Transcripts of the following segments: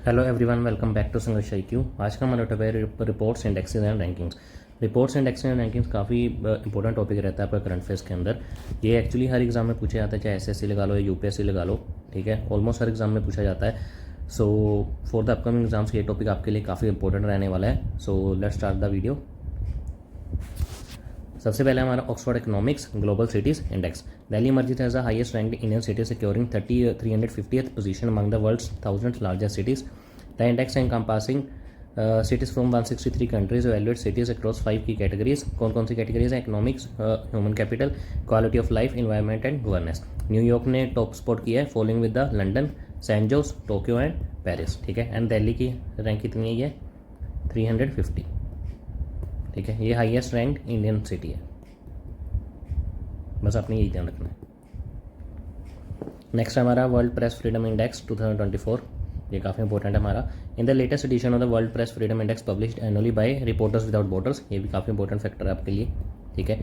Hello everyone, welcome back to Sangharsh IQ। आज का हमारा टॉपिक है reports, indexes and rankings. Reports, indexes and rankings काफ़ी इंपॉर्टेंट टॉपिक रहता है आपका करंट अफेयर्स के अंदर। ये एक्चुअली हर एग्जाम में पूछा जाता है, चाहे SSC लगा लो या UPSC लगा लो, ठीक है। ऑलमोस्ट हर एग्जाम में पूछा जाता है। So for the upcoming exams ये टॉपिक आपके लिए काफ़ी इंपॉर्टेंट रहने वाला है। So let's start the video. सबसे पहले हमारा Oxford economics global cities index. Delhi emerges as the highest ranked Indian city, securing 350th position among the world's 1000 largest cities. The index encompassing cities from 163 countries evaluates cities across 5 key categories. कौन कौन सी categories है? Economics, human capital, quality of life, environment and governance. New York ने top spot किया है, following with the London, San Jose, Tokyo and Paris, ठीक है। And Delhi की रैंक कितनी है? ये 350, ठीक है। ये हाईएस्ट रैंक इंडियन सिटी है, बस आपने यही ध्यान रखना है। नेक्स्ट हमारा वर्ल्ड प्रेस फ्रीडम इंडेक्स 2024। ये काफ़ी इंपॉर्टेंट है हमारा। In the latest edition of the world press freedom index published annually bye reporters without borders. ये भी काफ़ी इंपॉर्टेंट फैक्टर है आपके लिए, ठीक है।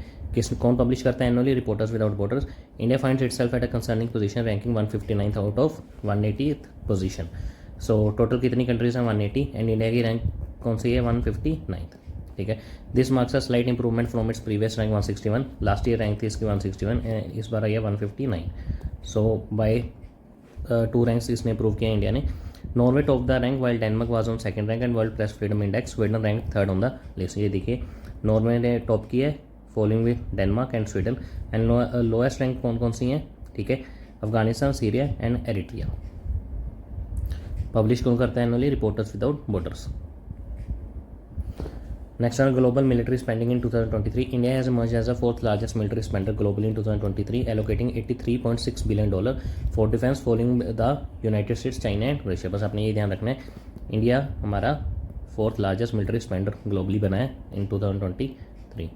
कौन पब्लिश करता है annually? Reporters without borders. India finds itself at a concerning position, ranking 159 out of 180th position. So total कितनी कंट्रीज हैं? 180, एंड इंडिया की रैंक कौन सी है? 159, ठीक है। This marks a slight improvement from its previous rank 161। Last year rank थी इसकी 161, इस बार आई है 159। सो बाय 2 रैंक्स इसने इंप्रूव किया इंडिया ने। Norway top the rank while Denmark was on second rank and world press freedom index Sweden rank third on the list. ये देखिए, Norway ने टॉप किया है, following with Denmark and Sweden. And lowest rank कौन कौन सी हैं? ठीक है, Afghanistan, Syria and Eritrea. Publish कौन करता है annually? Reporters without borders. Next are global military spending in 2023. India has emerged as the fourth largest military spender globally in 2023, allocating $83.6 billion for defense, following the United States, China and Russia. बस आपने ये ध्यान रखना है, India हमारा fourth largest military spender globally बना है इन 2023।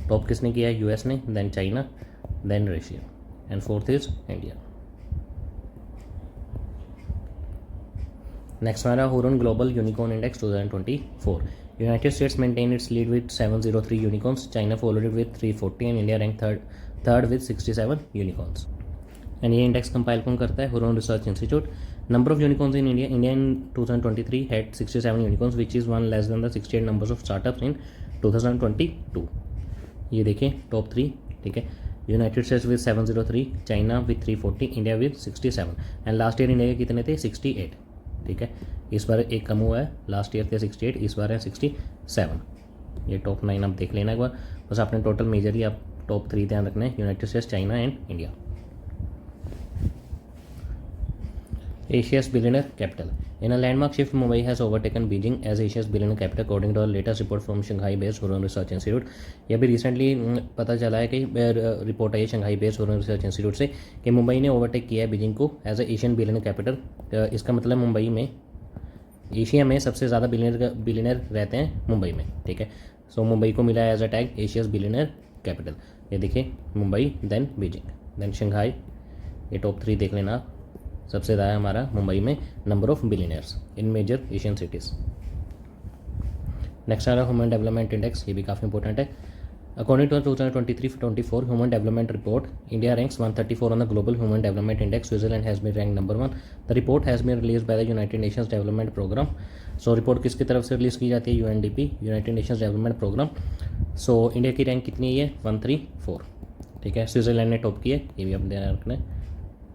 Top किसने किया है? US ने, then China, then Russia, and fourth is India. Next हमारा Hurun global unicorn index 2024। United States maintained its lead with 703 unicorns. China followed it with 340 and India ranked third with 67 unicorns. And ये index compile कौन करता है? Huron research institute. Number of unicorns in India in 2023 had 67 unicorns, which is one less than the 68 numbers of startups in 2022. ये देखें top 3, ठीक है। United states with 703, China with 340, India with 67। And last year India के कितने थे? 68, ठीक है। इस बार एक कम हुआ है, लास्ट ईयर थे 68, इस बार है 67। ये टॉप 9 आप देख लेना एक बार, बस आपने टोटल मेजरली आप टॉप 3 ध्यान रखना है, United States, China and India. Asia's billionaire capital. In a landmark shift, Mumbai has overtaken Beijing as Asia's billionaire capital, according to a latest report from Shanghai-based Hurun Research Institute. ये भी recently पता चला है कि report आई है Shanghai based Hurun research institute से कि मुंबई ने ओवरटेक किया है बीजिंग को as a Asian billionaire capital. इसका मतलब मुंबई में, एशिया में सबसे ज़्यादा बिलियनर रहते हैं मुंबई में, ठीक है। सो मुंबई को मिला है as a tag Asia's billionaire capital. ये देखिए, Mumbai, then Beijing, then Shanghai. ये टॉप 3 देख लेना आप। सबसे ज़्यादा हमारा मुंबई में number of billionaires in major Asian cities. Next आ रहा ह्यूमन डेवलपमेंट इंडेक्स। ये भी काफ़ी इंपॉर्टेंट है। According to 2023-24 human development report, India ranks 134 on the global human development index. Switzerland has been rank number 1। The report has been release by the United Nations development Programme. So report किसकी तरफ से release की जाती है? UNDP, United Nations development Programme. So India की rank कितनी है? 134, ठीक है। स्विट्जरलैंड ने टॉप की है, ये भी आप ध्यान रखना है।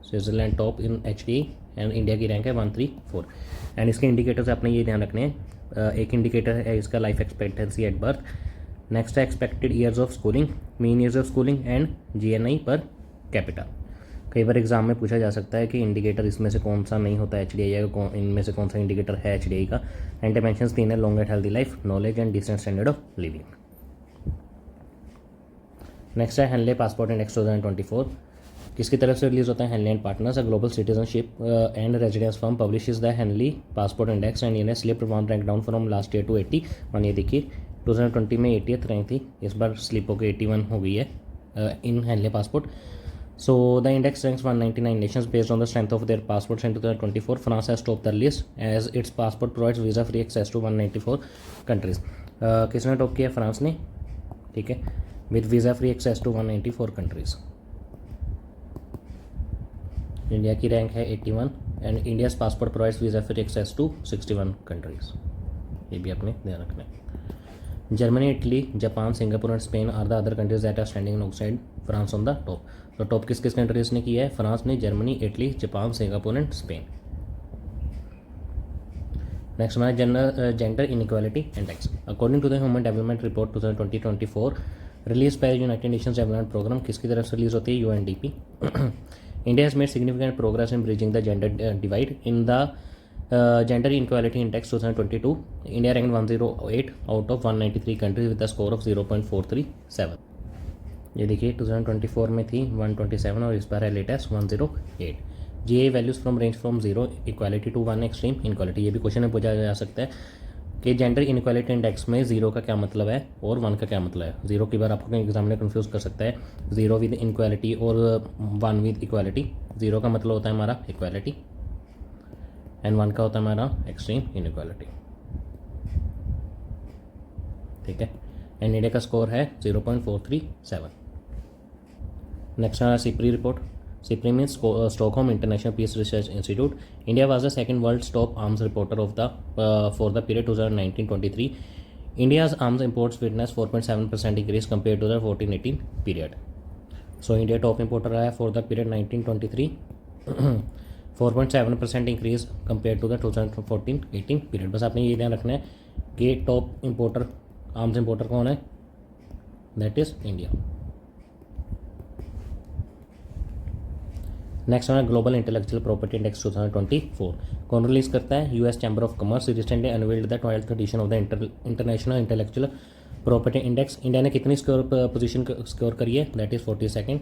Switzerland top in HDI and India की रैंक है 134। एंड इसके इंडिकेटर्स आपने ये ध्यान रखने हैं। एक इंडिकेटर है इसका life expectancy at birth. Next है expected years of schooling, mean years of schooling and GNI per capita. कई बार एग्जाम में पूछा जा सकता है कि इंडिकेटर इसमें से कौन सा नहीं होता HDI या इनमें से कौन सा इंडिकेटर है HDI का। एंड डायमेंशंस 3 है: long and healthy life, knowledge and decent standard of living. Next है हेनले पासपोर्ट इंडेक्स 2024। किसकी तरफ से रिलीज होता है? Henley and partners, a global citizenship and residence firm publishes the Henley passport index and in slip 1 rank down from last year to 81। ये देखिए, 2020 में 80th रैंक थी, इस बार स्लिप होकर 81 हो गई है in Henley passport. So the index ranks 199 nations based on the strength of their passports in 2024। France has top the list as its passport provides visa free access to 194 countries. किसने top किया? France ने, ठीक है, with visa free access to 194 countries. India की rank है 81 and India's passport provides visa free access to 61 countries, ये भी अपने ध्यान रखना है। Germany, Italy, Japan, Singapore and Spain are the other countries that are standing outside France on the top. तो top किस किस कंट्रीज ने किया है? फ्रांस ने, Germany, Italy, Japan, Singapore and Spain. Next हमारा gender inequality index. According to the human development report 2020-24 release by United Nations development programme, किसकी तरफ से रिलीज होती है? UNDP. India has made significant progress in bridging the gender divide in the gender inequality index 2022। India rank 108 out of 193 countries with the score of 0.437। ये देखिए 2024 में थी 127 और इस बार है latest 108। GA values from range from 0 equality to 1 extreme inequality. ये भी क्वेश्चन में पूछा जा सकता है कि जेंडर इनक्वालिटी इंडेक्स में 0 का क्या मतलब है और 1 का क्या मतलब है। 0 की बार आपको एग्जाम में कन्फ्यूज कर सकता है, 0 विद इनक्वालिटी और 1 विद इक्वालिटी। 0 का मतलब होता है हमारा इक्वालिटी एंड 1 का होता है हमारा एक्सट्रीम इनक्वालिटी, ठीक है। एंड इंडिया का स्कोर है 0.437। नेक्स्ट हमारा SIPRI report. SIPRI means Stockholm International Peace Research Institute. India was the second world top arms reporter of the for the period 2019-23। India's arms imports witness 4.7% increase compare to the 14-18 period. So India top importer रहा है for the period 1923, 4.7% increase compare to the 2014-18 period. बस आपने ये ध्यान रखना है कि top importer arms importer कौन है? That is India. नेक्स्ट हमारा ग्लोबल इंटेलेक्चुअल प्रॉपर्टी इंडेक्स 2024 कौन रिलीज करता है? US chamber of commerce recently unveiled the 12th edition of the international intellectual property index. India ने कितनी पोजीशन स्कोर करी है? That is 42nd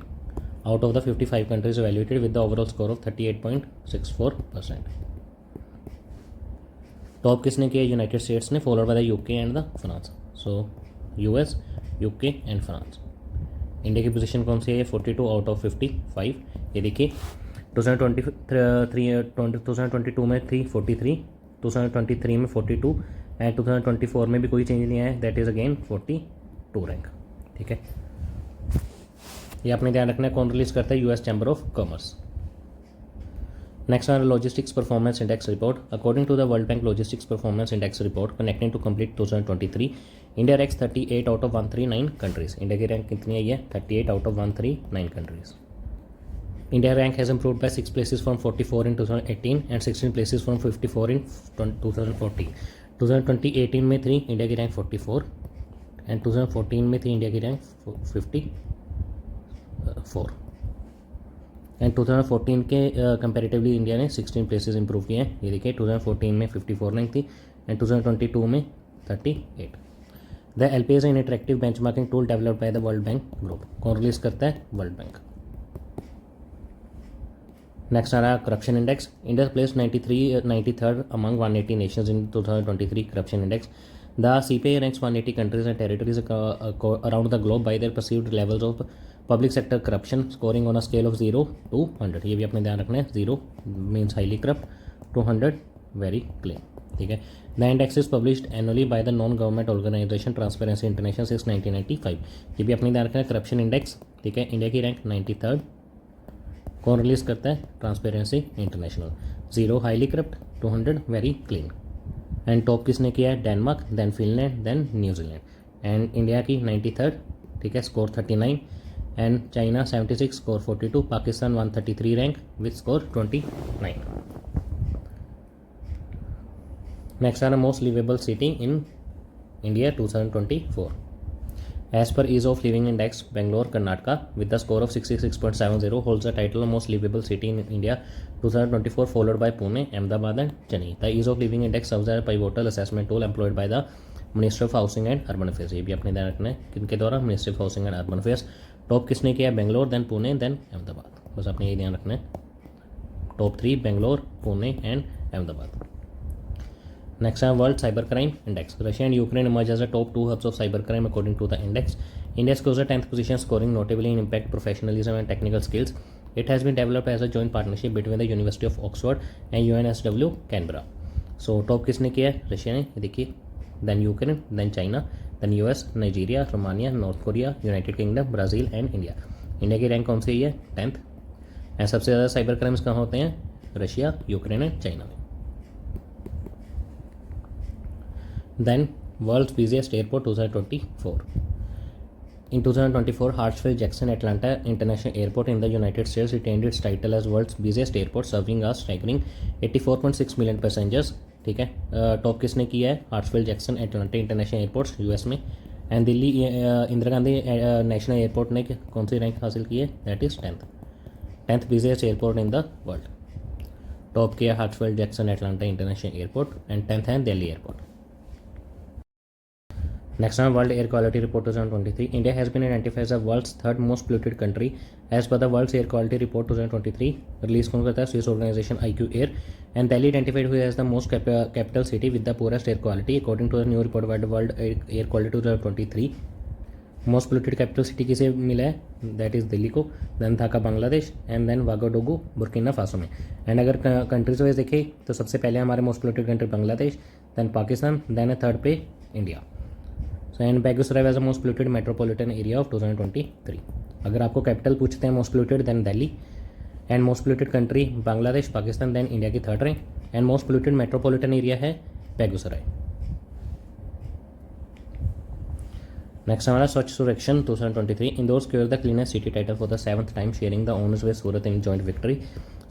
out of the 55 countries evaluated with the overall score of 38.64%। Top किसने किया? United States ने, followed by the UK and the France. So US, UK and France. India की position कौन सी है? 42 out of 55। ये देखिए 2022 में थी 43, 2023 में 42 एंड 2024 में भी कोई चेंज नहीं आया, दैट इज़ अगेन 42 रैंक, ठीक है। ये आपने ध्यान रखना है कौन रिलीज करता है? US chamber of commerce. Next है logistics performance index report. According to the World Bank logistics performance index report connecting to complete 2023, India ranks 38 out of 139 countries. India की रैंक कितनी आई है? 38 out of 139 countries. India rank has improved by 6 places from 44 in 2018 and 16 places from 54 in 2014। 2018 में थी India की rank 44 and 2014 में थी India की रैंक 54 एंड 2014 के कंपैरेटिवली इंडिया ने 16 places इंप्रूव किए हैं। ये देखिए 2014 में 54 रैंक थी एंड 2022 में 38। The LP is an interactive benchmarking tool developed by the World bank group. कौन रिलीज करता है? World bank. नेक्स्ट आ रहा corruption index. India place 93rd among 180 Nations in 2023 corruption index. The CPI ranks 180 countries and territories around the globe bye there perceived levels of public sector corruption scoring on a scale of 0 to 100। ये भी अपने ध्यान रखना है, 0 means highly corrupt, 200 very clean, ठीक है। The index is published annually by the non government organisation Transparency International since 1995। ये भी अपने ध्यान रखना है करप्शन इंडेक्स, ठीक है। इंडिया की रैंक 93rd। कौन रिलीज करता है? Transparency International. 0 highly corrupt, 200 very clean. And top किसने किया है? Denmark, then Finland, then New Zealand. And India की 93rd, ठीक है, score 39 and China 76 score 42, Pakistan 133 rank with score 29। Next are most liveable city in India 2024 as per ease of living index. Bangalore Karnataka with the score of 66.70 holds the title of most livable city in India 2024 followed by Pune, Ahmedabad and Chennai. The ease of living index serves as a pivotal assessment tool employed by the Ministry of Housing and Urban Affairs। ये भी अपने ध्यान रखना है किनके द्वारा? Ministry of housing and urban affairs. Top किसने किया? Bangalore, then Pune, then Ahmedabad. बस आपने ये ध्यान रखना है, top 3 Bangalore, Pune and Ahmedabad. Next are World Cybercrime Index. Russia and Ukraine emerge as the top 2 hubs of cybercrime according to the index. India scores a 10th position, scoring notably in impact, professionalism and technical skills. It has been developed as a joint partnership between the University of Oxford and UNSW Canberra. So top किसने किया है? Russia ने, देखिए, then Ukraine, then China, then US, Nigeria, Romania, North Korea, United Kingdom, Brazil and India. India की rank कौन सी है? 10th। And सबसे ज़्यादा साइबर क्राइम्स कहाँ होते हैं? रशिया, यूक्रेन एंड चाइना में। Then world's biggest airport 2024। In 2024, Hartsfield-Jackson Atlanta International Airport in the United States retained its title as world's busiest airport, serving a staggering 84.6 million passengers। ठीक है, top किसने किया है? Hartsfield Jackson Atlanta international airports US में। And Delhi Indira Gandhi national airport ने कौन सी rank हासिल की है? That is 10th busiest airport in the world. Top किया Hartsfield Jackson Atlanta international airport and 10th है Delhi airport. Next one, World Air Quality Report 2023. India has been identified as the world's third most polluted country as per the World's Air Quality Report 2023 released कौन करता है? Swiss organization IQ Air, and Delhi identified who as the most capital city with the poorest air quality according to the new report by the World Air Quality 2023। Most polluted capital city किसे मिला है? That इज़ दिल्ली को। Then Dhaka Bangladesh and then Ouagadougou Burkina Faso में। एंड अगर countries wise देखें तो सबसे पहले हमारे most polluted country Bangladesh, then Pakistan, then third पे India. So and Begusarai was the most polluted metropolitan area of 2023। अगर आपको कैपिटल पूछते हैं most polluted, then Delhi, and most polluted country Bangladesh, Pakistan, then India की third rank, and most polluted metropolitan area है Begusarai. Next हमारा स्वच्छ सर्वेक्षण 2023। Indore secured the cleanest city title for the 7th time, sharing the honors with Surat in joint victory।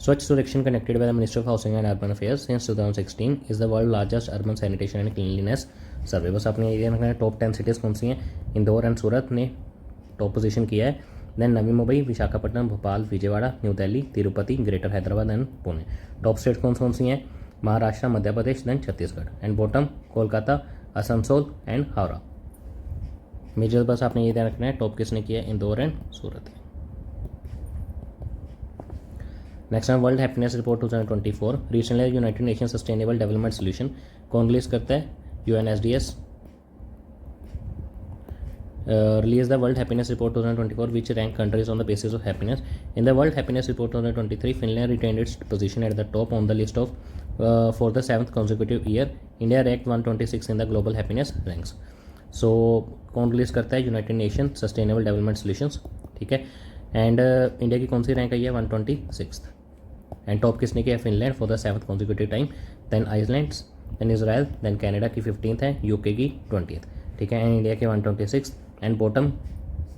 स्वच्छ सर्वेक्षण conducted by the Ministry of Housing and Urban Affairs since 2016 is the world largest urban sanitation and cleanliness सर्वे। बस आपने area रखना है top 10 cities कौन सी हैं? Indore and सूरत ने टॉप पोजीशन किया है। Then Navi Mumbai, Visakhapatnam, Bhopal, Vijayawada, new Delhi, Tirupati, greater Hyderabad and Pune. Top state कौन सी हैं? Maharashtra, Madhya Pradesh, then Chhattisgarh, and bottom Kolkata, Asansol and Howrah. Major बस आपने ये ध्यान रखना है टॉप किसने किया है? Indore and Surat. नेक्स्ट है world happiness report 2024। Recently United nation sustainable development solution कौन रिलीज करता है? UNSDS released the World Happiness Report 2024, which ranked countries on the basis of happiness. In the World Happiness Report 2023, Finland retained its position at the top on the list of for the 7th consecutive year. India ranked 126 in the global happiness ranks. So कौन release करता है? United nation sustainable development solutions. ठीक है, and India की कौन सी rank आई है? 126। And top किसने किया है? Finland for the 7th consecutive time, then Iceland, then Israel, then Canada की 15th है, यूके की 20th। ठीक है, एंड इंडिया के 126 and bottom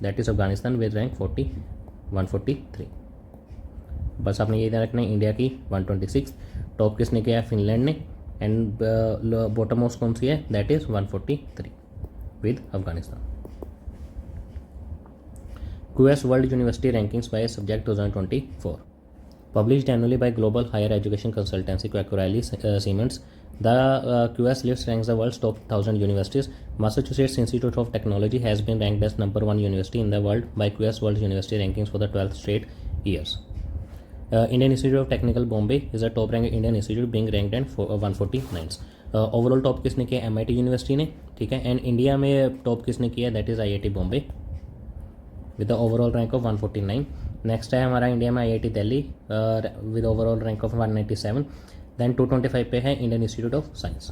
that is Afghanistan with rank 143। बस आपने ये ध्यान रखना है इंडिया की 126, टॉप किसने किया है? फिनलैंड ने, एंड बॉटम मोस्ट कौन सी है? That is 143 with Afghanistan. QS world university rankings by subject 2024 published annually by Global Higher Education Consultancy Quacquarelli Siemens. The QS list ranks the world's top 1,000 universities. Massachusetts Institute of Technology has been ranked as number 1 university in the world by QS World University Rankings for the 12th straight years. Indian Institute of Technical Bombay is a top ranked Indian institute being ranked at 149. Overall top किसने किया? MIT university ने। ठीक है, and India में top किसने किया? That is IIT Bombay with the overall rank of 149। Next है हमारा इंडिया में IIT Delhi with overall rank of 197। Then 225 पे है इंडियन इंस्टीट्यूट ऑफ साइंस।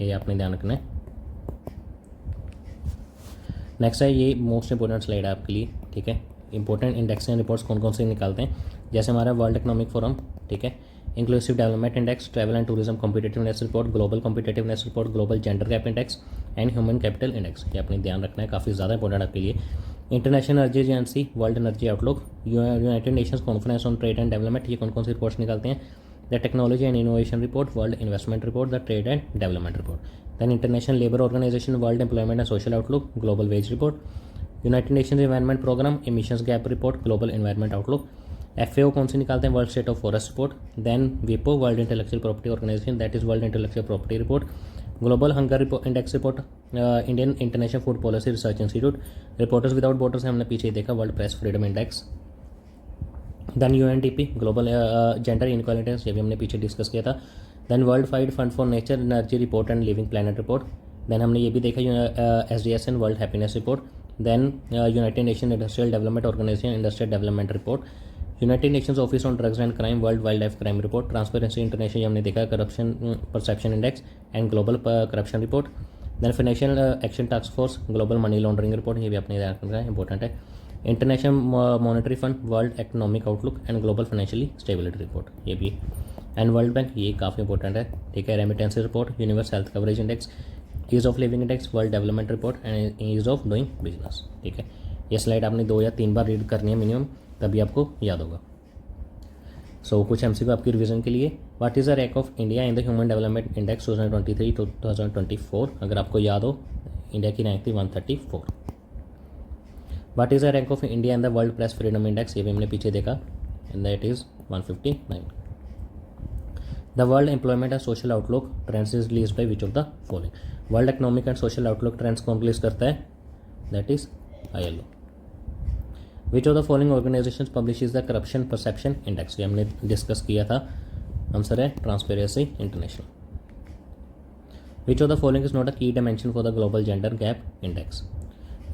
ये आपने ध्यान रखना है। नेक्स्ट है ये मोस्ट इंपॉर्टेंट स्लाइड है आपके लिए। ठीक है, इंपॉर्टेंट इंडेक्स एंड रिपोर्ट्स कौन कौन से निकालते हैं? जैसे हमारा वर्ल्ड इकोनॉमिक फोरम, ठीक है, inclusive development index, travel and tourism competitiveness report, global competitiveness report, global gender gap index and human capital index. ये आपने ध्यान रखना है, काफ़ी ज़्यादा इंपॉर्टेंट आपके लिए। International energy agency, world energy outlook, united nations conference on trade and development, ये कौन कौन सी रिपोर्ट्स निकालते हैं? The technology and innovation report, world investment report, the trade and development report, then international labour organisation, world employment and social outlook, global wage report, united nations environment programme, emissions gap report, global environment outlook. FAO कौन सी निकालते हैं? World state of forest report. Then WIPO, world intellectual property organisation, that is world intellectual property report, global hunger index report, Indian international food policy research institute, reporters without borders हमने पीछे देखा, world press freedom index, then UNDP, global gender inequalities, ये भी हमने पीछे discuss किया था, then world wide fund for nature energy report and living planet report, then हमने ये भी देखा SDSN world happiness report, then united nation industrial development organisation industrial development report, united nations office on drugs and crime, world wild life crime report, transparency international हमने देखा, corruption perception index and global corruption report, then financial action task force, global money laundering report, ये भी अपने ध्यान रखना है, important है। International monetary fund, world economic outlook and global financially stability report, ये भी। एंड वर्ल्ड बैंक, ये काफ़ी इंपॉर्टेंट है, ठीक है। Remittance report, universal health coverage index, ease of living index, world development report and ease of doing business, ठीक है। ये स्लाइड आपने 2 या 3 बार रीड करनी है मिनिमम, तभी आपको याद होगा। सो कुछ MCQ आपकी रिवीजन के लिए। What is the rank of India in the human development index 2023 to 2024? अगर आपको याद हो, इंडिया की रैंक थी 134। What is the rank of India in the world press freedom index? ये भी हमने पीछे देखा, and that is 159। The world employment and social outlook trends is release by which of the following? World economic and social outlook trends कौन release करता है? That is ILO। Which of the following organisation publishes the corruption perception index? ये हमने discuss किया था, answer है Transparency international. Which of the following is not a key dimension for the global gender gap index?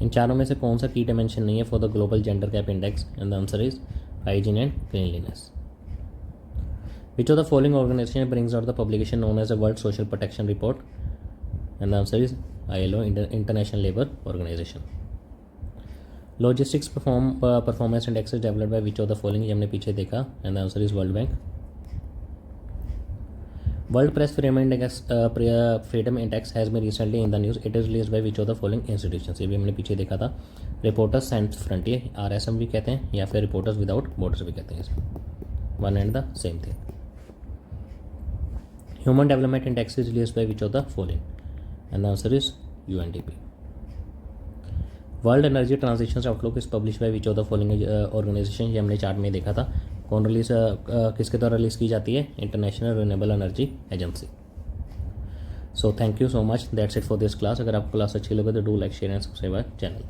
इन चारों में से कौन सा की डायमेंशन नहीं है for the global gender gap index? And the answer is hygiene and cleanliness. Which of the following organization brings out the publication known as the World Social Protection Report? And the answer is ILO, International Labour Organization. Logistics performance index is developed by which of the following? ये हमने पीछे देखा, and the answer is World Bank. World Press Freedom Index has been recently in the news. It is released by which of the following institutions? ये भी हमने पीछे देखा था। Reporters Sans Frontier, RSM भी कहते हैं, या फिर Reporters Without Borders भी कहते हैं इसमें। One and the same thing. Human Development Index is released by which of the following? And the answer is UNDP. World Energy Transition Outlook is published by which of the following organization? ये हमने chart में देखा था, कौन release किसके द्वारा release की जाती है? International renewable energy agency. So thank you so much, that's it for this class. अगर आपको क्लास अच्छी लगे तो do like share and subscribe our channel.